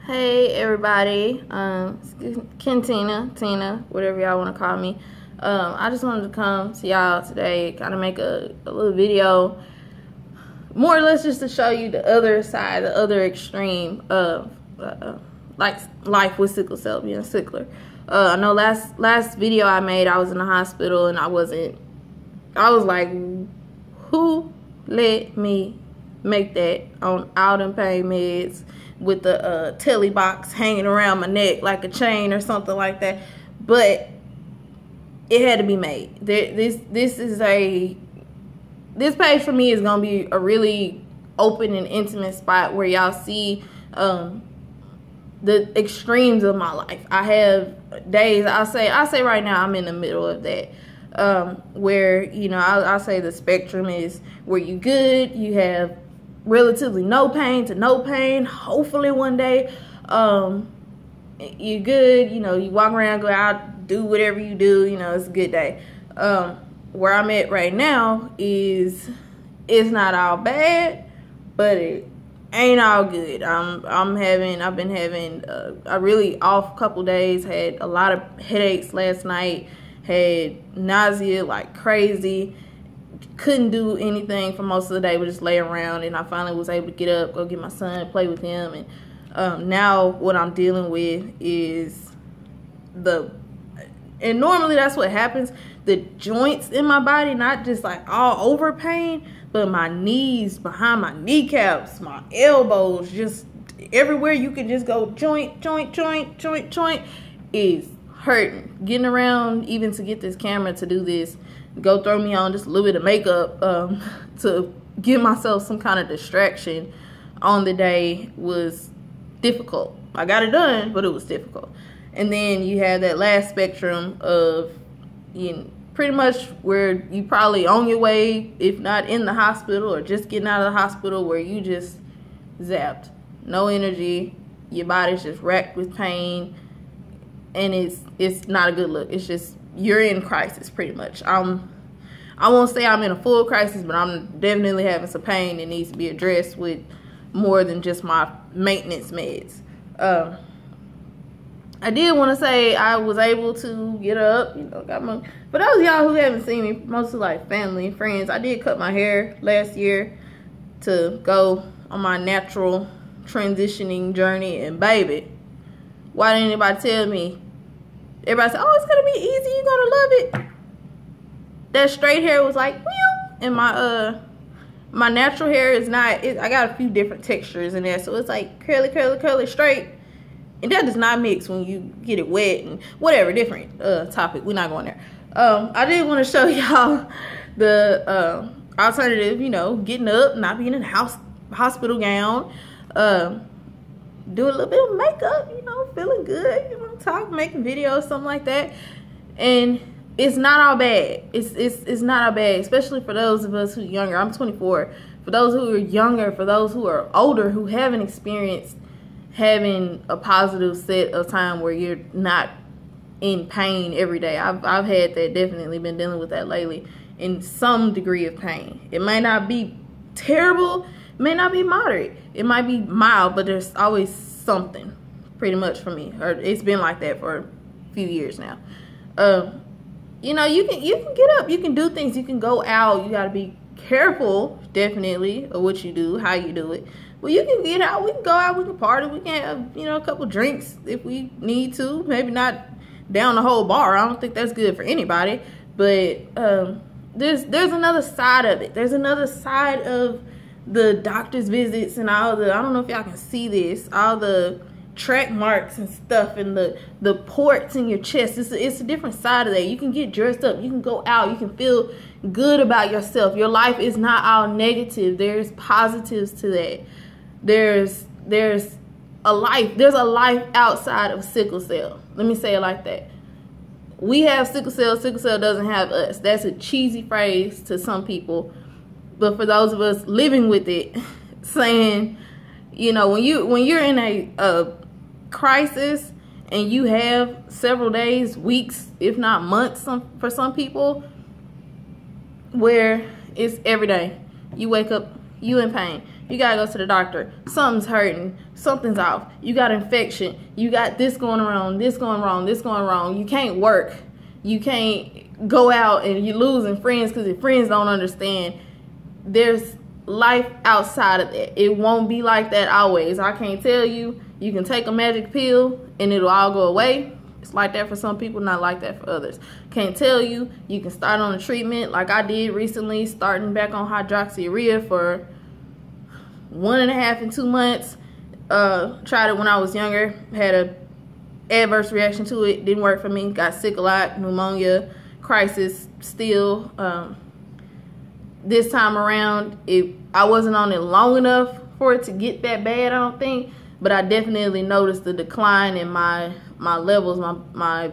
Hey everybody, Tina, whatever y'all want to call me. I just wanted to come to y'all today, kind of make a little video, more or less just to show you the other side, the other extreme of like life with sickle cell, being a sickler. I know last video I made, I was in the hospital and I was like, who let me make that on out in pain meds with the telly box hanging around my neck like a chain or something like that? But it had to be made. This page for me is gonna be a really open and intimate spot where y'all see the extremes of my life. I have days, I say right now I'm in the middle of that, where, you know, I'll say the spectrum is where you good, you have relatively no pain to no pain, hopefully one day you good, you know, you walk around, go out, do whatever you do, you know, it's a good day. Where I'm at right now is, it's not all bad, but it ain't all good. I've been having a really off couple days, had a lot of headaches last night, had nausea like crazy, couldn't do anything for most of the day but just lay around, and I finally was able to get up, go get my son, play with him, and now what I'm dealing with is and normally that's what happens, the joints in my body, not just like all over pain, but my knees, behind my kneecaps, my elbows, just everywhere you can just go joint is hurting. Getting around, even to get this camera to do this, go throw me on just a little bit of makeup to give myself some kind of distraction on the day was difficult. I got it done, but it was difficult. And then you have that last spectrum of, you know, pretty much where you probably on your way, if not in the hospital or just getting out of the hospital, where you just zapped, no energy, your body's just racked with pain, and it's not a good look. It's just, you're in crisis pretty much. I won't say I'm in a full crisis, but I'm definitely having some pain that needs to be addressed with more than just my maintenance meds. I did want to say I was able to get up, you know, for those of y'all who haven't seen me, mostly like family and friends, I did cut my hair last year to go on my natural transitioning journey, and baby, why didn't anybody tell me? Everybody said, oh, it's gonna be easy, you're gonna love it. That straight hair was like, meow, and my natural hair is not, I got a few different textures in there, so it's like curly, straight. And that does not mix when you get it wet and whatever, different topic. We're not going there. I did want to show y'all the alternative, you know, getting up, not being in a hospital gown, do a little bit of makeup, you know, feeling good, you know, making videos, something like that. And it's not all bad. It's not all bad, especially for those of us who are younger. I'm 24. For those who are younger, for those who are older, who haven't experienced having a positive set of time where you're not in pain every day. I've had that, definitely been dealing with that lately, in some degree of pain. It might not be terrible, it may not be moderate, it might be mild, but there's always something, pretty much, for me. Or it's been like that for a few years now. You know, you can get up, you can do things, you can go out. You got to be careful, definitely, of what you do, how you do it. Well, you can get out, we can go out, we can party, we can have, you know, a couple drinks if we need to. Maybe not down the whole bar. I don't think that's good for anybody. But there's another side of it. There's another side of the doctor's visits and all the, I don't know if y'all can see this, all the track marks and stuff, and the ports in your chest. It's a different side of that. You can get dressed up, you can go out, you can feel good about yourself. Your life is not all negative. There's positives to that. There's a life outside of sickle cell. Let me say it like that. We have sickle cell doesn't have us. That's a cheesy phrase to some people, but for those of us living with it, saying, you know, when you're in a crisis and you have several days, weeks, if not months, for some people, where it's every day you wake up, you in pain. You gotta go to the doctor. Something's hurting. Something's off. You got infection. You got this going wrong, this going wrong, this going wrong. You can't work. You can't go out, and you're losing friends because your friends don't understand. There's life outside of that. It won't be like that always. I can't tell you. You can take a magic pill and it'll all go away. It's like that for some people, not like that for others. Can't tell you. You can start on a treatment like I did recently, starting back on hydroxyurea for 1.5 and 2 months. Tried it when I was younger. Had a adverse reaction to it. Didn't work for me. Got sick a lot. Pneumonia, crisis still. This time around, I wasn't on it long enough for it to get that bad, I don't think. But I definitely noticed the decline in my levels, my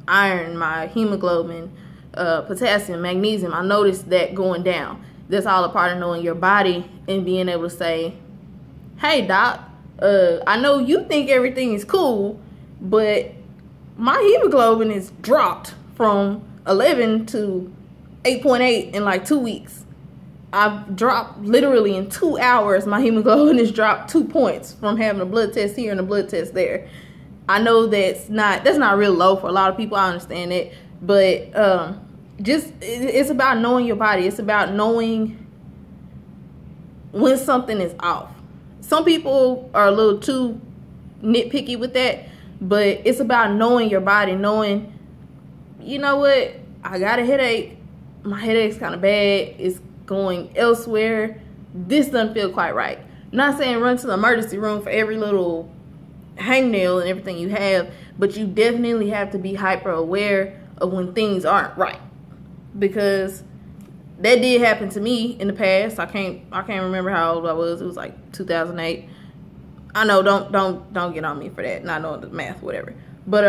iron, my hemoglobin, potassium, magnesium. I noticed that going down. That's all a part of knowing your body and being able to say, hey, doc, I know you think everything is cool, but my hemoglobin is dropped from 11 to 8.8 in like 2 weeks. I've dropped literally in 2 hours. My hemoglobin has dropped 2 points from having a blood test here and a blood test there. I know that's not real low for a lot of people. I understand it, but it's about knowing your body. It's about knowing when something is off. Some people are a little too nitpicky with that, but it's about knowing your body, knowing, you know what, I got a headache. My headache's kind of bad. It's going elsewhere. This doesn't feel quite right. I'm not saying run to the emergency room for every little hangnail and everything you have, but you definitely have to be hyper aware of when things aren't right, because that did happen to me in the past. I can't remember how old I was. It was like 2008. I know, don't get on me for that, not knowing the math, whatever. But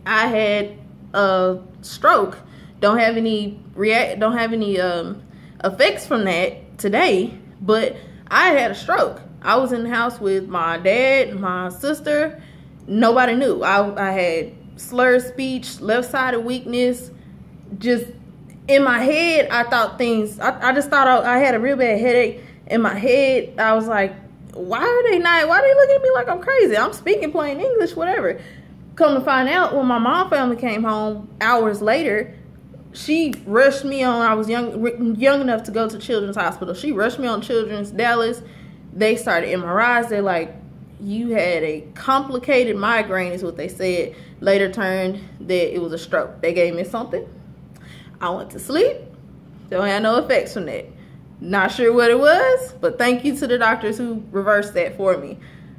I had a stroke. Don't have any effects from that today, but I had a stroke. I was in the house with my dad, my sister. Nobody knew. I had slurred speech, left-sided weakness. Just in my head, I thought things. I just thought I had a real bad headache. In my head, I was like, why are they looking at me like I'm crazy? I'm speaking plain English, whatever. Come to find out, when my mom family came home hours later, she rushed me on. I was young enough to go to Children's Hospital. She rushed me on Children's Dallas. They started MRIs. They're like, you had a complicated migraine is what they said. Later turned that it was a stroke. They gave me something. I went to sleep. Don't have no effects from that. Not sure what it was, but thank you to the doctors who reversed that for me.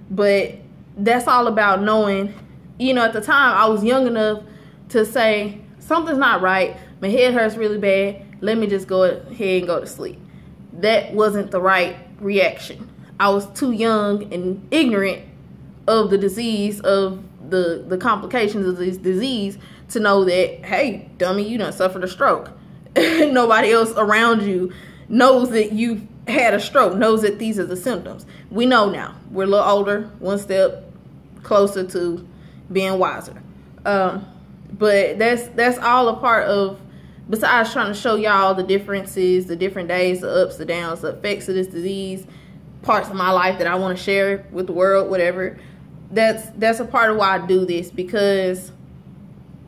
But that's all about knowing, you know, at the time I was young enough to say, something's not right. My head hurts really bad. Let me just go ahead and go to sleep. That wasn't the right reaction. I was too young and ignorant of the disease, of the complications of this disease, to know that, hey, dummy, you done suffered a stroke. Nobody else around you knows that you had a stroke, knows that these are the symptoms. We know now. We're a little older, one step closer to being wiser. But that's all a part of, besides trying to show y'all the differences, the different days, the ups, the downs, the effects of this disease, parts of my life that I want to share with the world, whatever. That's a part of why I do this, because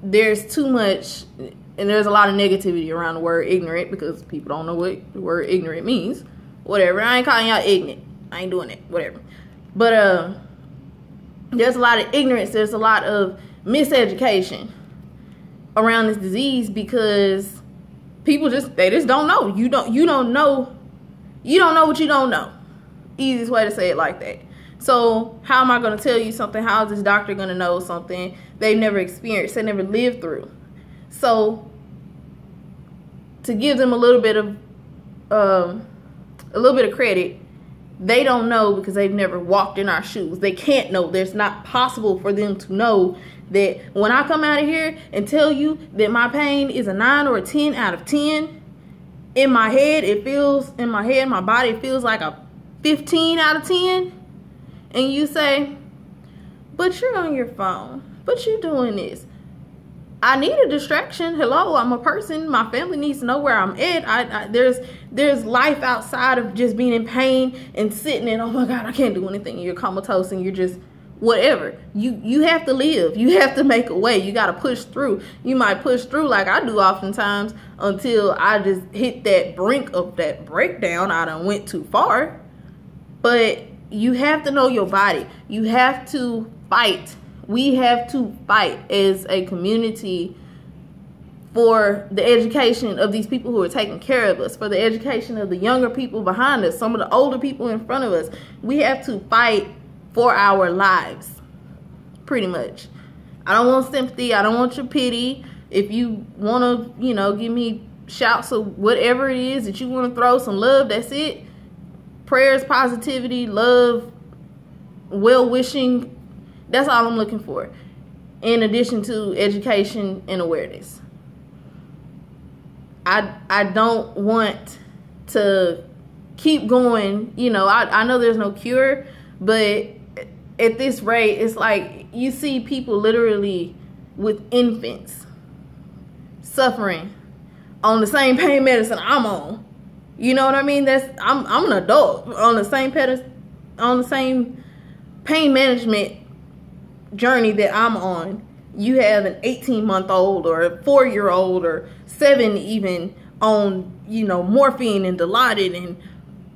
there's too much, and there's a lot of negativity around the word ignorant, because people don't know what the word ignorant means. Whatever. I ain't calling y'all ignorant. I ain't doing it. Whatever. But there's a lot of ignorance. There's a lot of miseducation around this disease, because people just don't know. You don't know what you don't know. Easiest way to say it like that. So how am I going to tell you something? How is this doctor going to know something they've never experienced, they never lived through? So to give them a little bit of credit, they don't know because they've never walked in our shoes. They can't know. There's not possible for them to know that when I come out of here and tell you that my pain is a 9 or a 10 out of 10, in my head, my body, it feels like a 15 out of 10. And you say, but you're on your phone, but you're doing this. I need a distraction. Hello, I'm a person. My family needs to know where I'm at. There's life outside of just being in pain and sitting and, oh my God, I can't do anything. You're comatose and you're just whatever. You have to live. You have to make a way. You got to push through. You might push through like I do oftentimes until I just hit that brink of that breakdown. I done went too far. But you have to know your body. You have to fight. We have to fight as a community for the education of these people who are taking care of us, for the education of the younger people behind us, some of the older people in front of us. We have to fight for our lives, pretty much. I don't want sympathy. I don't want your pity. If you want to, give me shouts of whatever it is that you want to throw, some love, that's it. Prayers, positivity, love, well-wishing. That's all I'm looking for, in addition to education and awareness. I don't want to keep going. I know there's no cure, but at this rate, it's like you see people literally with infants suffering on the same pain medicine I'm on. You know what I mean? I'm an adult on the same pain management journey that I'm on. You have an 18-month-old or a 4-year-old or 7 even on, morphine and Dilaudid and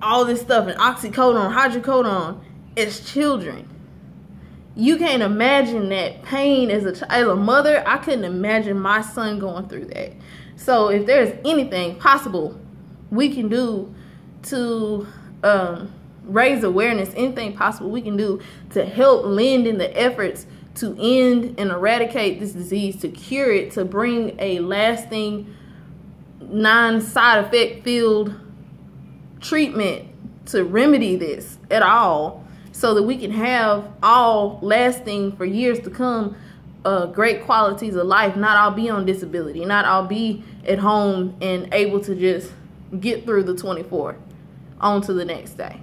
all this stuff and oxycodone, hydrocodone as children. You can't imagine that pain as a mother. I couldn't imagine my son going through that. So if there's anything possible we can do to raise awareness, anything possible we can do to help lend in the efforts to end and eradicate this disease, to cure it, to bring a lasting, non-side effect filled treatment to remedy this at all, so that we can have all lasting for years to come great qualities of life, not all be on disability, not all be at home and able to just get through the 24 on to the next day.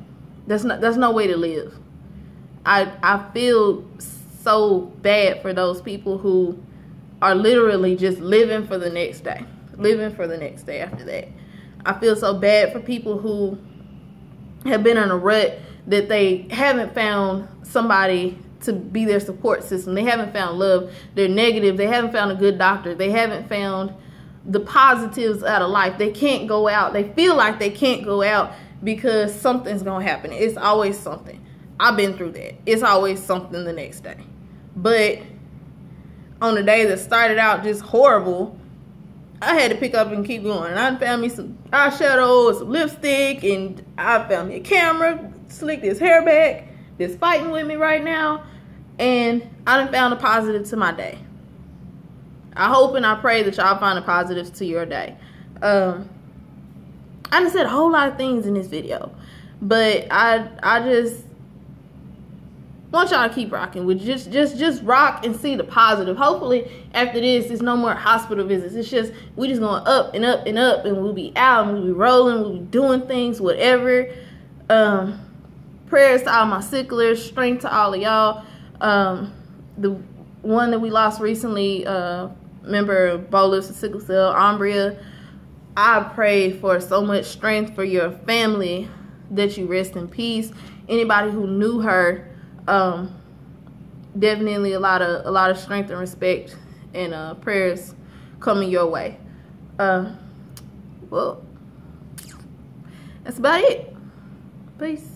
That's no way to live. I feel so bad for those people who are literally just living for the next day, living for the next day after that. I feel so bad for people who have been in a rut that they haven't found somebody to be their support system. They haven't found love. They're negative. They haven't found a good doctor. They haven't found the positives out of life. They can't go out. They feel like they can't go out because something's going to happen. It's always something. I've been through that. It's always something the next day. But on the day that started out just horrible, I had to pick up and keep going. And I found me some eyeshadow, some lipstick, and I found me a camera, slicked his hair back, that's fighting with me right now. And I done found a positive to my day. I hope and I pray that y'all find a positive to your day. I done said a whole lot of things in this video, but I just want y'all to keep rocking with just rock and see the positive. Hopefully after this, there's no more hospital visits. It's just we just going up and up and up, and we'll be out and we'll be rolling, we'll be doing things, whatever. Prayers to all my sicklers, strength to all of y'all. The one that we lost recently, member of Bolus of Sickle Cell, Umbria, I pray for so much strength for your family, that you rest in peace. Anybody who knew her, definitely a lot of strength and respect and prayers coming your way. Well, that's about it. Peace.